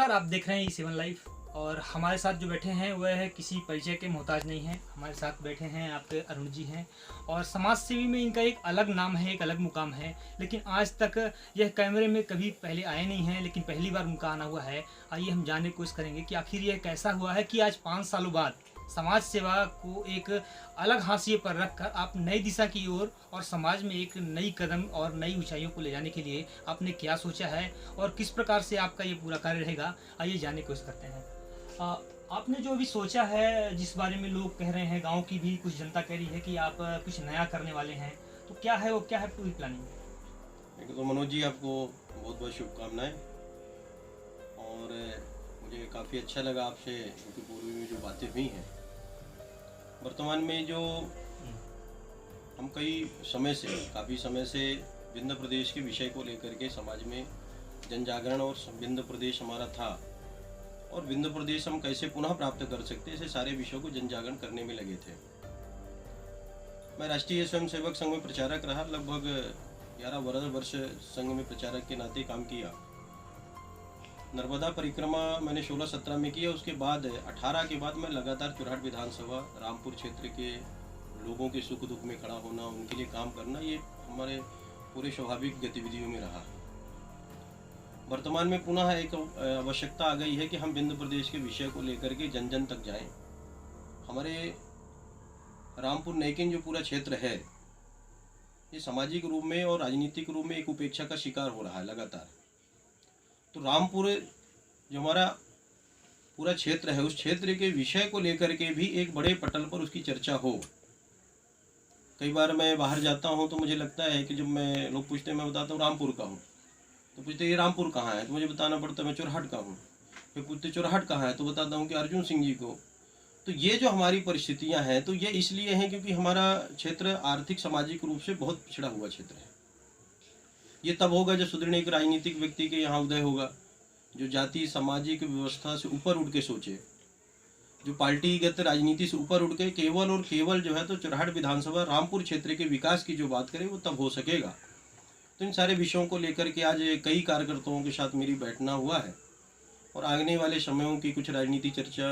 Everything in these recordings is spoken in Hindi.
नमस्कार, आप देख रहे हैं ई7 लाइव। और हमारे साथ जो बैठे हैं वह है किसी परिचय के मोहताज नहीं हैं। हमारे साथ बैठे हैं आपके अरुण जी हैं और समाज सेवी में इनका एक अलग नाम है, एक अलग मुकाम है। लेकिन आज तक यह कैमरे में कभी पहले आए नहीं हैं, लेकिन पहली बार उनका आना हुआ है। आइए हम जानने की कोशिश करेंगे कि आखिर यह कैसा हुआ है कि आज 5 सालों बाद समाज सेवा को एक अलग हाशिए पर रखकर आप नई दिशा की ओर और समाज में एक नई कदम और नई ऊंचाइयों को ले जाने के लिए आपने क्या सोचा है और किस प्रकार से आपका ये पूरा कार्य रहेगा। आइए जानने की कोशिश करते हैं। आपने जो अभी सोचा है, जिस बारे में लोग कह रहे हैं, गांव की भी कुछ जनता कह रही है कि आप कुछ नया करने वाले हैं, तो क्या है वो, क्या है पूरी प्लानिंग? एक तो मनोज जी, आपको बहुत बहुत शुभकामनाएं। और मुझे काफ़ी अच्छा लगा आपसे क्योंकि पूर्व में जो बातें हुई हैं, वर्तमान में जो हम काफ़ी समय से विंध्य प्रदेश के विषय को लेकर के समाज में जन जागरण और विंध्य प्रदेश हमारा था और विंध्य प्रदेश हम कैसे पुनः प्राप्त कर सकते, ऐसे सारे विषयों को जन जागरण करने में लगे थे। मैं राष्ट्रीय स्वयंसेवक संघ में प्रचारक रहा, लगभग 11 वर्ष संघ में प्रचारक के नाते काम किया। नर्मदा परिक्रमा मैंने 16-17 में किया। उसके बाद 18 के बाद मैं लगातार चुरहट विधानसभा, रामपुर क्षेत्र के लोगों के सुख दुख में खड़ा होना, उनके लिए काम करना, ये हमारे पूरे स्वाभाविक गतिविधियों में रहा। वर्तमान में पुनः एक आवश्यकता आ गई है कि हम विंध्य प्रदेश के विषय को लेकर के जन जन तक जाएं। हमारे रामपुर नैकिन जो पूरा क्षेत्र है, ये सामाजिक रूप में और राजनीतिक रूप में एक उपेक्षा का शिकार हो रहा है लगातार। तो रामपुर जो हमारा पूरा क्षेत्र है, उस क्षेत्र के विषय को लेकर के भी एक बड़े पटल पर उसकी चर्चा हो। कई बार मैं बाहर जाता हूँ तो मुझे लगता है कि जब लोग पूछते हैं, मैं बताता हूँ रामपुर का हूँ, तो पूछते ये रामपुर कहाँ है, तो मुझे बताना पड़ता है मैं चुरहट का हूँ। फिर पूछते चुरहट कहाँ है, तो बताता हूँ कि अर्जुन सिंह जी को। तो ये जो हमारी परिस्थितियाँ हैं, तो ये इसलिए हैं क्योंकि हमारा क्षेत्र आर्थिक सामाजिक रूप से बहुत पिछड़ा हुआ क्षेत्र है। ये तब होगा जब सुदृढ़ एक राजनीतिक व्यक्ति के यहाँ उदय होगा, जो जाति सामाजिक व्यवस्था से ऊपर उठ के सोचे, जो पार्टीगत राजनीति से ऊपर उठ के केवल और केवल जो है तो चुरहट विधानसभा रामपुर क्षेत्र के विकास की जो बात करे, वो तब हो सकेगा। तो इन सारे विषयों को लेकर के आज कई कार्यकर्ताओं के साथ मेरी बैठना हुआ है और आने वाले समयों की कुछ राजनीति चर्चा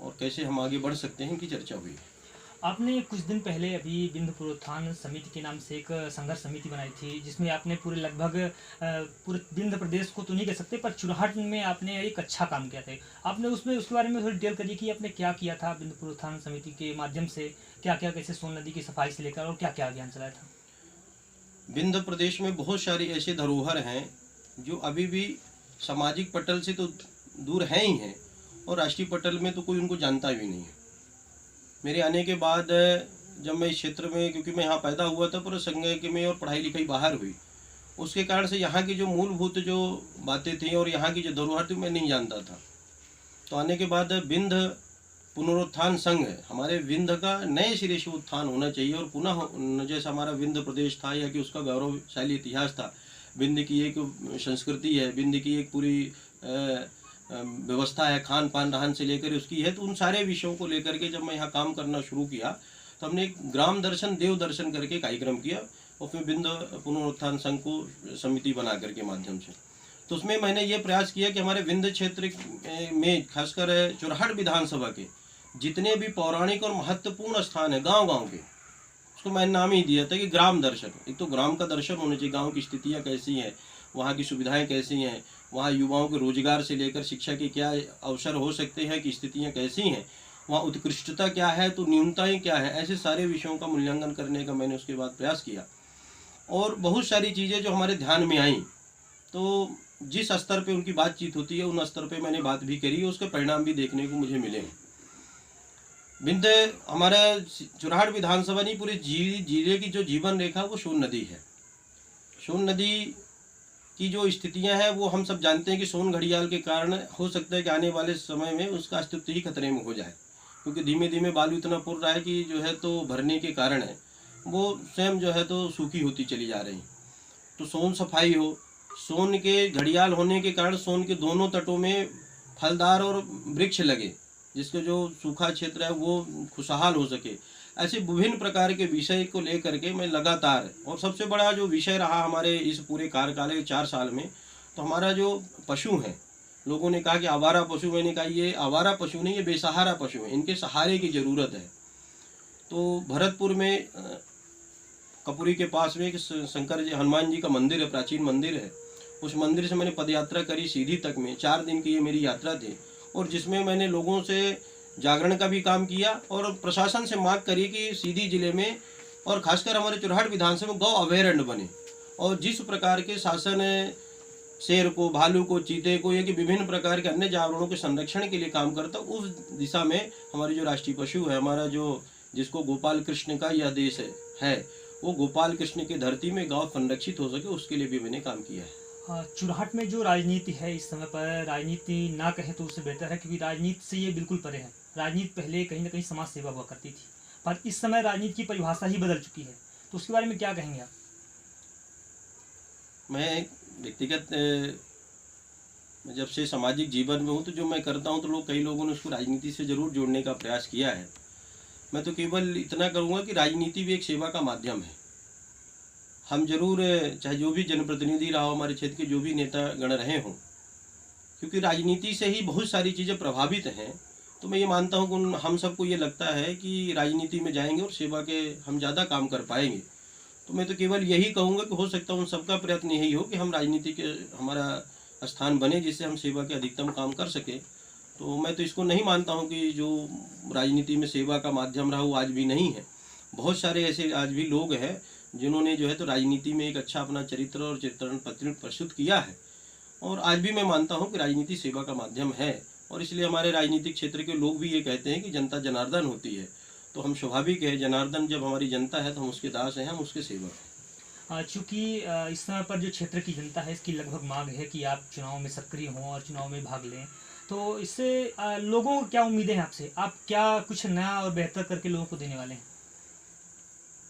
और कैसे हम आगे बढ़ सकते हैं, इनकी चर्चा हुई। आपने कुछ दिन पहले अभी विंध्य पुनरुत्थान समिति के नाम से एक संघर्ष समिति बनाई थी, जिसमें आपने पूरे लगभग पूरे विंध्य प्रदेश को तो नहीं कह सकते, पर चुरहट में आपने एक अच्छा काम किया था। आपने उसके बारे में थोड़ी डिटेल करिए कि आपने क्या किया था विंध्य पुनरुत्थान समिति के माध्यम से, क्या क्या, कैसे सोन नदी की सफाई से लेकर और क्या क्या अभियान चलाया था? विंध्य प्रदेश में बहुत सारी ऐसे धरोहर हैं जो अभी भी सामाजिक पटल से तो दूर हैं ही हैं और राष्ट्रीय पटल में तो कोई उनको जानता भी नहीं है। मेरे आने के बाद जब मैं इस क्षेत्र में, क्योंकि मैं यहाँ पैदा हुआ था, पर संघ में और पढ़ाई लिखाई बाहर हुई, उसके कारण से यहाँ की जो मूलभूत जो बातें थी और यहाँ की जो धरोहर थी मैं नहीं जानता था। तो आने के बाद विंध्य पुनरुत्थान संघ, हमारे विंध्य का नए सिरे से उत्थान होना चाहिए और पुनः जैसा हमारा विंध्य प्रदेश था या कि उसका गौरवशाली इतिहास था, विंध्य की एक संस्कृति है, विंध्य की एक पूरी व्यवस्था है, खान पान रहन से लेकर उसकी है। तो उन सारे विषयों को लेकर के जब मैं यहाँ काम करना शुरू किया तो हमने एक ग्राम दर्शन देव दर्शन करके कार्यक्रम किया और फिर विंध्य पुनरुत्थान संघ को समिति बना करके माध्यम से। तो उसमें मैंने ये प्रयास किया कि हमारे विंध्य क्षेत्र में खासकर चुरहट विधानसभा के जितने भी पौराणिक और महत्वपूर्ण स्थान है गांव गांव के, उसको मैंने नाम ही दिया था कि ग्राम दर्शन। एक तो ग्राम का दर्शन होना चाहिए, गांव की स्थितियां कैसी हैं, वहाँ की सुविधाएं कैसी हैं, वहाँ युवाओं के रोजगार से लेकर शिक्षा के क्या अवसर हो सकते हैं कि स्थितियाँ कैसी हैं, वहाँ उत्कृष्टता क्या है तो न्यूनताएँ क्या है, ऐसे सारे विषयों का मूल्यांकन करने का मैंने उसके बाद प्रयास किया। और बहुत सारी चीज़ें जो हमारे ध्यान में आई, तो जिस स्तर पे उनकी बातचीत होती है उन स्तर पे मैंने बात भी करी, उसके परिणाम भी देखने को मुझे मिले। विंध्य हमारा चुरहट विधानसभा नहीं, पूरे जिले की जो जीवन रेखा वो सोन नदी है। सोन नदी की जो स्थितियां हैं वो हम सब जानते हैं कि सोन घड़ियाल के कारण हो सकता है कि आने वाले समय में उसका अस्तित्व ही खतरे में हो जाए, क्योंकि धीमे धीमे बालू इतना पुर रहा है कि जो है तो भरने के कारण है वो स्वयं जो है तो सूखी होती चली जा रही। तो सोन सफाई हो, सोन के घड़ियाल होने के कारण सोन के दोनों तटों में फलदार और वृक्ष लगे, जिसका जो सूखा क्षेत्र है वो खुशहाल हो सके। ऐसे विभिन्न प्रकार के विषय को लेकर के मैं लगातार, और सबसे बड़ा जो विषय रहा हमारे इस पूरे कार्यकाल के 4 साल में, तो हमारा जो पशु हैं, लोगों ने कहा कि आवारा पशु, मैंने कहा ये आवारा पशु नहीं, ये बेसहारा पशु हैं, इनके सहारे की ज़रूरत है। तो भरतपुर में कपूरी के पास में एक शंकर जी हनुमान जी का मंदिर है, प्राचीन मंदिर है। उस मंदिर से मैंने पदयात्रा करी सीधी तक में, 4 दिन की ये मेरी यात्रा थी, और जिसमें मैंने लोगों से जागरण का भी काम किया और प्रशासन से मांग करी कि सीधी जिले में और खासकर हमारे चुरहाट विधानसभा में गौ अभयारण्य बने, और जिस प्रकार के शासन शेर को, भालू को, चीते को, या कि विभिन्न प्रकार के अन्य जानवरों के संरक्षण के लिए काम करता, उस दिशा में हमारी जो राष्ट्रीय पशु है हमारा, जो जिसको गोपाल कृष्ण का यह देश है, वो गोपाल कृष्ण की धरती में गौ संरक्षित हो सके, उसके लिए भी मैंने काम किया है। चुरहाट में जो राजनीति है इस समय पर, राजनीति ना कहे तो उससे बेहतर है, क्योंकि राजनीति से ये बिल्कुल परे है। राजनीति पहले कहीं ना कहीं समाज सेवा हुआ करती थी, पर इस समय राजनीति की परिभाषा ही बदल चुकी है, तो उसके बारे में क्या कहेंगे आप? मैं व्यक्तिगत जब से सामाजिक जीवन में हूँ, तो जो मैं करता हूँ, तो लोग, कई लोगों ने उसको राजनीति से ज़रूर जोड़ने का प्रयास किया है। मैं तो केवल इतना करूँगा कि राजनीति भी एक सेवा का माध्यम है। हम जरूर, चाहे जो भी जनप्रतिनिधि रहा हो, हमारे क्षेत्र के जो भी नेता गण रहे हों, क्योंकि राजनीति से ही बहुत सारी चीज़ें प्रभावित हैं, तो मैं ये मानता हूँ कि हम सबको ये लगता है कि राजनीति में जाएंगे और सेवा के हम ज़्यादा काम कर पाएंगे। तो मैं तो केवल यही कहूँगा कि हो सकता है उन सबका प्रयत्न यही हो कि हम राजनीति के हमारा स्थान बने, जिससे हम सेवा के अधिकतम काम कर सकें। तो मैं तो इसको नहीं मानता हूँ कि जो राजनीति में सेवा का माध्यम रहा वो आज भी नहीं है। बहुत सारे ऐसे आज भी लोग हैं जिन्होंने जो है तो राजनीति में एक अच्छा अपना चरित्र और चित्रण प्रस्तुत किया है, और आज भी मैं मानता हूँ कि राजनीति सेवा का माध्यम है, और इसलिए हमारे राजनीतिक क्षेत्र के लोग भी ये कहते हैं कि जनता जनार्दन होती है। तो हम स्वाभाविक है, जनार्दन जब हमारी जनता है तो हम उसके दास हैं, हम उसके सेवक हैं। चूँकि इस समय पर जो क्षेत्र की जनता है, इसकी लगभग मांग है कि आप चुनाव में सक्रिय हों और चुनाव में भाग लें, तो इससे लोगों को क्या उम्मीदें हैं आपसे? आप क्या कुछ नया और बेहतर करके लोगों को देने वाले हैं?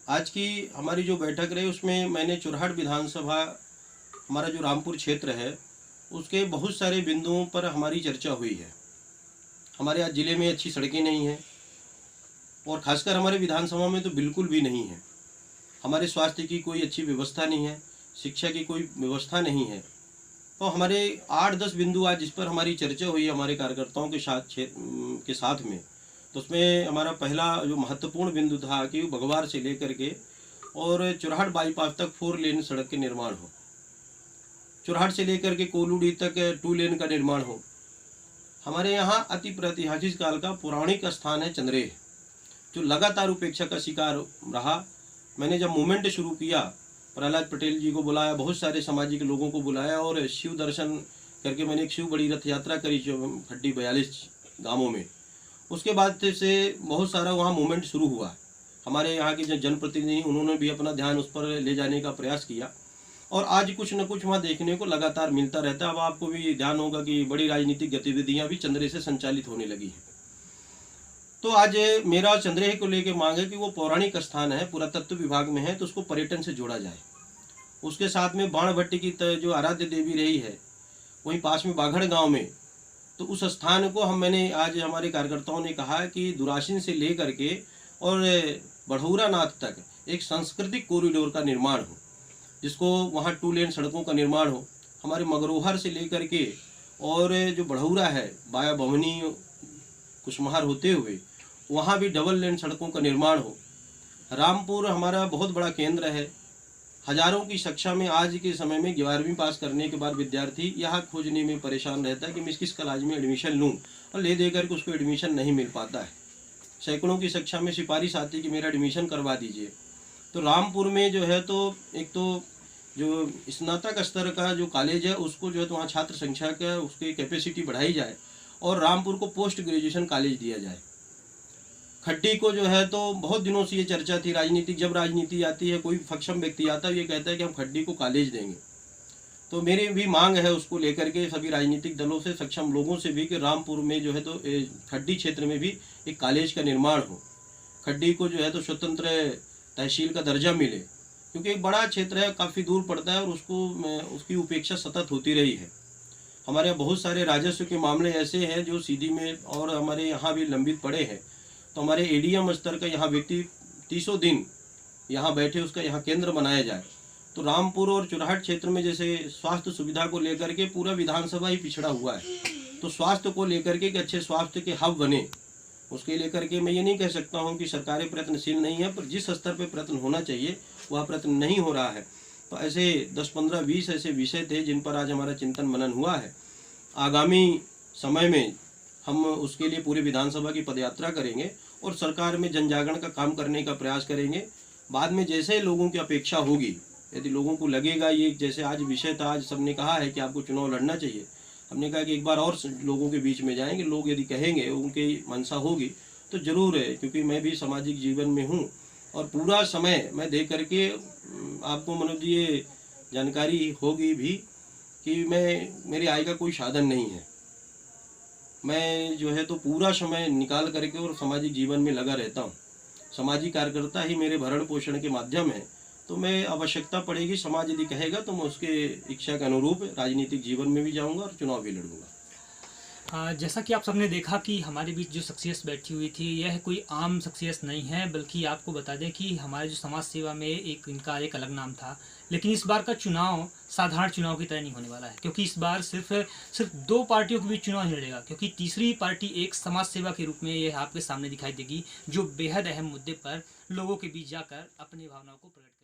आज की हमारी जो बैठक रही उसमें मैंने चुरहाट विधानसभा, हमारा जो रामपुर क्षेत्र है, उसके बहुत सारे बिंदुओं पर हमारी चर्चा हुई है। हमारे आज ज़िले में अच्छी सड़कें नहीं हैं, और ख़ासकर हमारे विधानसभा में तो बिल्कुल भी नहीं है। हमारे स्वास्थ्य की कोई अच्छी व्यवस्था नहीं है, शिक्षा की कोई व्यवस्था नहीं है। तो हमारे 8-10 बिंदु आज जिस पर हमारी चर्चा हुई है हमारे कार्यकर्ताओं के साथ में, तो उसमें हमारा पहला जो महत्वपूर्ण बिंदु था कि भगवार से लेकर के और चुरहाट बाईपास तक 4 लेन सड़क के निर्माण हो, चुरहाट से लेकर के कोलूडी तक 2 लेन का निर्माण हो। हमारे यहाँ अति प्रातिहासिक काल का पौराणिक स्थान है चंद्रेह, जो लगातार उपेक्षा का शिकार रहा। मैंने जब मूवमेंट शुरू किया, प्रहलाद पटेल जी को बुलाया, बहुत सारे सामाजिक लोगों को बुलाया, और शिव दर्शन करके मैंने एक शिव बड़ी रथ यात्रा करी जो खड्डी 42 गाँवों में। उसके बाद से बहुत सारा वहाँ मूवमेंट शुरू हुआ। हमारे यहाँ के जो जनप्रतिनिधि उन्होंने भी अपना ध्यान उस पर ले जाने का प्रयास किया, और आज कुछ न कुछ वहाँ देखने को लगातार मिलता रहता है। अब आपको भी ध्यान होगा कि बड़ी राजनीतिक गतिविधियाँ भी चंद्रेह से संचालित होने लगी हैं। तो आज मेरा चंद्रेह को लेकर मांग है कि वो पौराणिक स्थान है, पुरातत्व विभाग में है, तो उसको पर्यटन से जोड़ा जाए। उसके साथ में बाणभट्टी की जो आराध्य देवी रही है, वहीं पास में बाघड़ गाँव में, तो उस स्थान को मैंने आज हमारे कार्यकर्ताओं ने कहा कि दुरासिन से ले करके और बढ़ौरा नाथ तक एक सांस्कृतिक कॉरिडोर का निर्माण हो, जिसको वहाँ 2 लेन सड़कों का निर्माण हो। हमारे मगरोहर से लेकर के और जो बढ़ौरा है बाया भवनी कुशमहार होते हुए वहाँ भी डबल लेन सड़कों का निर्माण हो। रामपुर हमारा बहुत बड़ा केंद्र है, हजारों की कक्षा में आज के समय में 11वीं पास करने के बाद विद्यार्थी यहाँ खोजने में परेशान रहता है कि मैं किस कॉलेज में एडमिशन लूँ, और ले दे करके उसको एडमिशन नहीं मिल पाता है। सैकड़ों की कक्षा में सिफारिश आती है कि मेरा एडमिशन करवा दीजिए। तो रामपुर में जो है तो एक तो जो स्नातक स्तर का जो कॉलेज है उसको जो है तो वहाँ छात्र संख्या का उसकी कैपेसिटी बढ़ाई जाए, और रामपुर को पोस्ट ग्रेजुएशन कॉलेज दिया जाए। खड्डी को जो है तो बहुत दिनों से ये चर्चा थी राजनीतिक, जब राजनीति आती है कोई सक्षम व्यक्ति आता है ये कहता है कि हम खड्डी को कॉलेज देंगे। तो मेरी भी मांग है उसको लेकर के सभी राजनीतिक दलों से, सक्षम लोगों से भी, कि रामपुर में जो है तो खड्डी क्षेत्र में भी एक कॉलेज का निर्माण हो। खड्डी को जो है तो स्वतंत्र तहसील का दर्जा मिले, क्योंकि एक बड़ा क्षेत्र है, काफ़ी दूर पड़ता है, और उसकी उपेक्षा सतत होती रही है। हमारे यहाँ बहुत सारे राजस्व के मामले ऐसे हैं जो सीधी में और हमारे यहाँ भी लंबित पड़े हैं। तो हमारे एडीएम स्तर का यहाँ व्यक्ति 300 दिन यहाँ बैठे, उसका यहाँ केंद्र बनाया जाए, तो रामपुर और चुराहट क्षेत्र में जैसे स्वास्थ्य सुविधा को लेकर के पूरा विधानसभा ही पिछड़ा हुआ है। तो स्वास्थ्य को लेकर के कि अच्छे स्वास्थ्य के हब बने, उसके लेकर के मैं ये नहीं कह सकता हूँ कि सरकारें प्रयत्नशील नहीं है, पर जिस स्तर पे प्रयत्न होना चाहिए वह प्रयत्न नहीं हो रहा है। तो ऐसे 10, 15, 20 ऐसे विषय थे जिन पर आज हमारा चिंतन मनन हुआ है। आगामी समय में हम उसके लिए पूरी विधानसभा की पदयात्रा करेंगे और सरकार में जन जागरण का काम करने का प्रयास करेंगे। बाद में जैसे लोगों की अपेक्षा होगी, यदि लोगों को लगेगा ये जैसे आज विषय था, आज सबने कहा है कि आपको चुनाव लड़ना चाहिए, हमने कहा कि एक बार और लोगों के बीच में जाएंगे, लोग यदि कहेंगे, उनकी मनसा होगी तो जरूर है, क्योंकि मैं भी सामाजिक जीवन में हूँ और पूरा समय मैं दे करके आपको मनोज जी ये जानकारी होगी भी कि मेरी आय का कोई साधन नहीं है। मैं जो है तो पूरा समय निकाल करके और सामाजिक जीवन में लगा रहता हूँ। सामाजिक कार्यकर्ता ही मेरे भरण पोषण के माध्यम है। तो मैं आवश्यकता पड़ेगी, समाज यदि कहेगा तो मैं उसके इच्छा के अनुरूप राजनीतिक जीवन में भी जाऊंगा और चुनाव भी लड़ूंगा। जैसा कि आप सबने देखा कि हमारे बीच जो शख्सियत बैठी हुई थी यह कोई आम शख्सियत नहीं है, बल्कि आपको बता दें कि हमारे जो समाज सेवा में इनका एक अलग नाम था। लेकिन इस बार का चुनाव साधारण चुनाव की तरह नहीं होने वाला है, क्योंकि इस बार सिर्फ 2 पार्टियों के बीच चुनाव नहीं लड़ेगा, क्योंकि तीसरी पार्टी एक समाज सेवा के रूप में यह आपके सामने दिखाई देगी, जो बेहद अहम मुद्दे पर लोगों के बीच जाकर अपनी भावनाओं को प्रकट